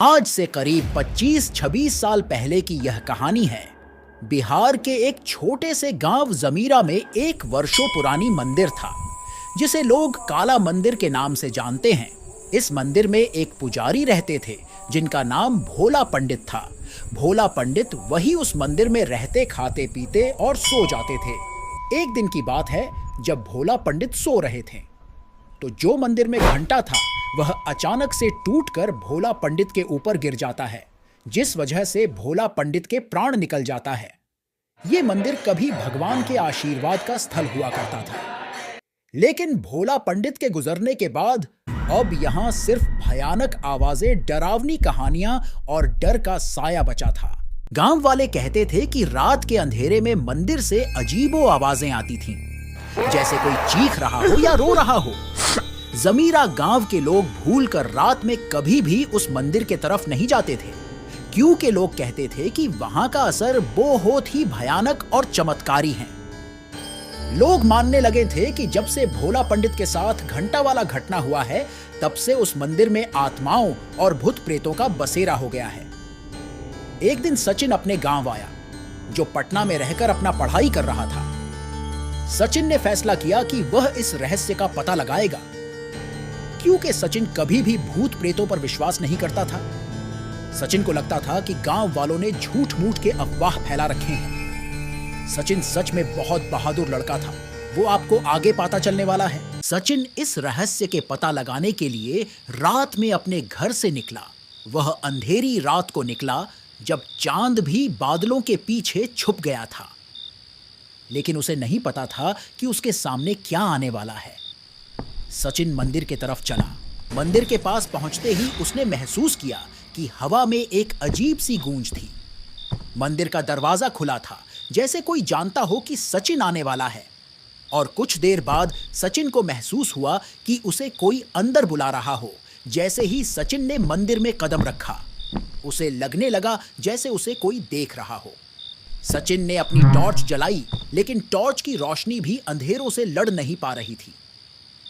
आज से करीब 25-26 साल पहले की यह कहानी है। बिहार के एक छोटे से गांव जमीरा में एक वर्षों पुरानी मंदिर था, जिसे लोग काला मंदिर के नाम से जानते हैं। इस मंदिर में एक पुजारी रहते थे, जिनका नाम भोला पंडित था। भोला पंडित वही उस मंदिर में रहते, खाते पीते और सो जाते थे। एक दिन की बात है, जब भोला पंडित सो रहे थे, तो जो मंदिर में घंटा था वह अचानक से टूटकर भोला पंडित के ऊपर गिर जाता है, जिस वजह से भोला पंडित के प्राण निकल जाता है। ये मंदिर कभी भगवान के आशीर्वाद का स्थल हुआ करता था, लेकिन भोला पंडित के गुजरने के बाद अब यहाँ सिर्फ भयानक आवाजें, डरावनी कहानियां और डर का साया बचा था। गांव वाले कहते थे कि रात के अंधेरे में मंदिर से अजीबो आवाजें आती थीं, जैसे कोई चीख रहा हो या रो रहा हो। जमीरा गांव के लोग भूलकर रात में कभी भी उस मंदिर के तरफ नहीं जाते थे, क्योंकि लोग कहते थे कि वहां का असर बहुत ही भयानक और चमत्कारी है। लोग मानने लगे थे कि जब से भोला पंडित के साथ घंटा वाला घटना हुआ है, तब से उस मंदिर में आत्माओं और भूत प्रेतों का बसेरा हो गया है। एक दिन सचिन अपने गांव आया, जो पटना में रहकर अपना पढ़ाई कर रहा था। सचिन ने फैसला किया कि वह इस रहस्य का पता लगाएगा, क्योंकि सचिन कभी भी भूत प्रेतों पर विश्वास नहीं करता था। सचिन को लगता था कि गांव वालों ने झूठ मूठ के अफवाह फैला रखे हैं। सचिन सच में बहुत बहादुर लड़का था, वो आपको आगे पता चलने वाला है। सचिन इस रहस्य के पता लगाने के लिए रात में अपने घर से निकला। वह अंधेरी रात को निकला, जब चांद भी बादलों के पीछे छुप गया था, लेकिन उसे नहीं पता था कि उसके सामने क्या आने वाला है। सचिन मंदिर की तरफ चला। मंदिर के पास पहुंचते ही उसने महसूस किया कि हवा में एक अजीब सी गूंज थी। मंदिर का दरवाजा खुला था, जैसे कोई जानता हो कि सचिन आने वाला है। और कुछ देर बाद सचिन को महसूस हुआ कि उसे कोई अंदर बुला रहा हो। जैसे ही सचिन ने मंदिर में कदम रखा, उसे लगने लगा जैसे उसे कोई देख रहा हो। सचिन ने अपनी टॉर्च जलाई, लेकिन टॉर्च की रोशनी भी अंधेरों से लड़ नहीं पा रही थी।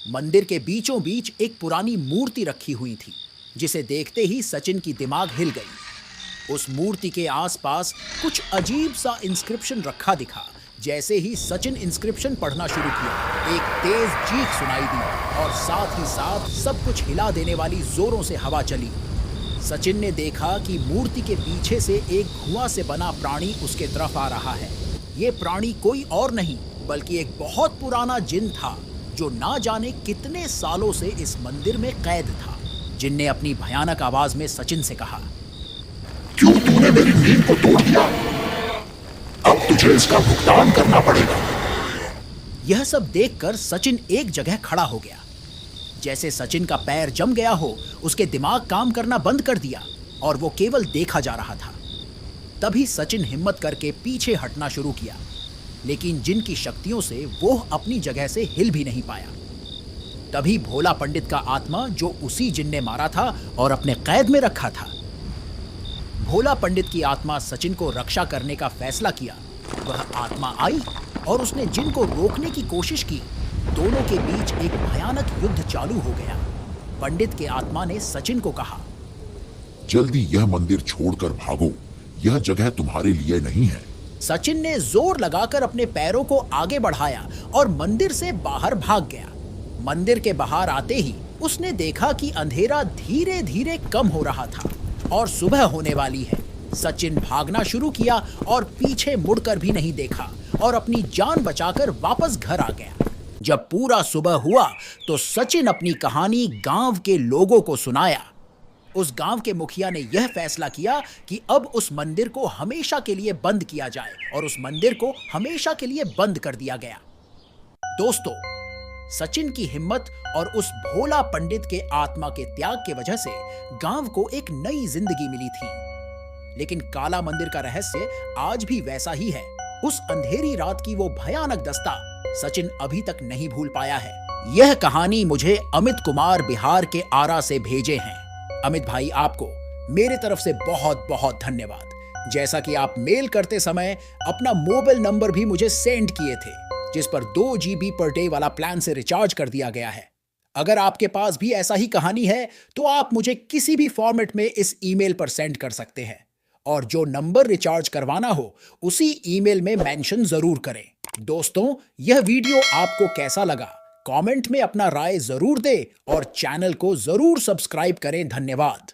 मंदिर के बीचों बीच एक पुरानी मूर्ति रखी हुई थी, जिसे देखते ही सचिन की दिमाग हिल गई। उस मूर्ति के आसपास कुछ अजीब सा इंस्क्रिप्शन रखा दिखा। जैसे ही सचिन इंस्क्रिप्शन पढ़ना शुरू किया, एक तेज चीख सुनाई दी और साथ ही साथ सब कुछ हिला देने वाली जोरों से हवा चली। सचिन ने देखा कि मूर्ति के पीछे से एक धुआं से बना प्राणी उसके तरफ आ रहा है। ये प्राणी कोई और नहीं बल्कि एक बहुत पुराना जिन था, जो ना जाने कितने सालों से इस मंदिर में कैद था। जिन ने अपनी भयानक आवाज में सचिन से कहा, क्यों तूने मेरी नींद को तोड़ दिया? अब तुझे इसका भुगतान करना पड़ेगा। यह सब देखकर सचिन एक जगह खड़ा हो गया। जैसे सचिन का पैर जम गया हो, उसके दिमाग काम करना बंद कर दिया और वो केवल देखा जा रहा था। तभी सचिन हिम्मत करके पीछे हटना शुरू किया, लेकिन जिन की शक्तियों से वो अपनी जगह से हिल भी नहीं पाया। तभी भोला पंडित का आत्मा, जो उसी जिन ने मारा था और अपने कैद में रखा था, भोला पंडित की आत्मा सचिन को रक्षा करने का फैसला किया। वह आत्मा आई और उसने जिन को रोकने की कोशिश की। दोनों के बीच एक भयानक युद्ध चालू हो गया। पंडित के आत्मा ने सचिन को कहा, जल्दी यह मंदिर छोड़कर भागो, यह जगह तुम्हारे लिए नहीं है। सचिन ने जोर लगाकर अपने पैरों को आगे बढ़ाया और मंदिर से बाहर भाग गया। मंदिर के बाहर आते ही उसने देखा कि अंधेरा धीरे धीरे कम हो रहा था और सुबह होने वाली है। सचिन भागना शुरू किया और पीछे मुड़कर भी नहीं देखा और अपनी जान बचाकर वापस घर आ गया। जब पूरा सुबह हुआ तो सचिन अपनी कहानी गांव के लोगों को सुनाया। उस गांव के मुखिया ने यह फैसला किया कि अब उस मंदिर को हमेशा के लिए बंद किया जाए, और उस मंदिर को हमेशा के लिए बंद कर दिया गया। दोस्तों, सचिन की हिम्मत और उस भोला पंडित के आत्मा के त्याग की वजह से गांव को एक नई जिंदगी मिली थी। लेकिन काला मंदिर का रहस्य आज भी वैसा ही है। उस अंधेरी रात की वो भयानक दस्ता सचिन अभी तक नहीं भूल पाया है। यह कहानी मुझे अमित कुमार बिहार के आरा से भेजे हैं। अमित भाई, आपको मेरे तरफ से बहुत बहुत धन्यवाद। जैसा कि आप मेल करते समय अपना मोबाइल नंबर भी मुझे सेंड किए थे, जिस पर 2 GB पर डे वाला प्लान से रिचार्ज कर दिया गया है। अगर आपके पास भी ऐसा ही कहानी है तो आप मुझे किसी भी फॉर्मेट में इस ईमेल पर सेंड कर सकते हैं और जो नंबर रिचार्ज करवाना हो उसी ईमेल में मेंशन जरूर करें। दोस्तों, यह वीडियो आपको कैसा लगा कमेंट में अपना राय जरूर दें और चैनल को जरूर सब्सक्राइब करें। धन्यवाद।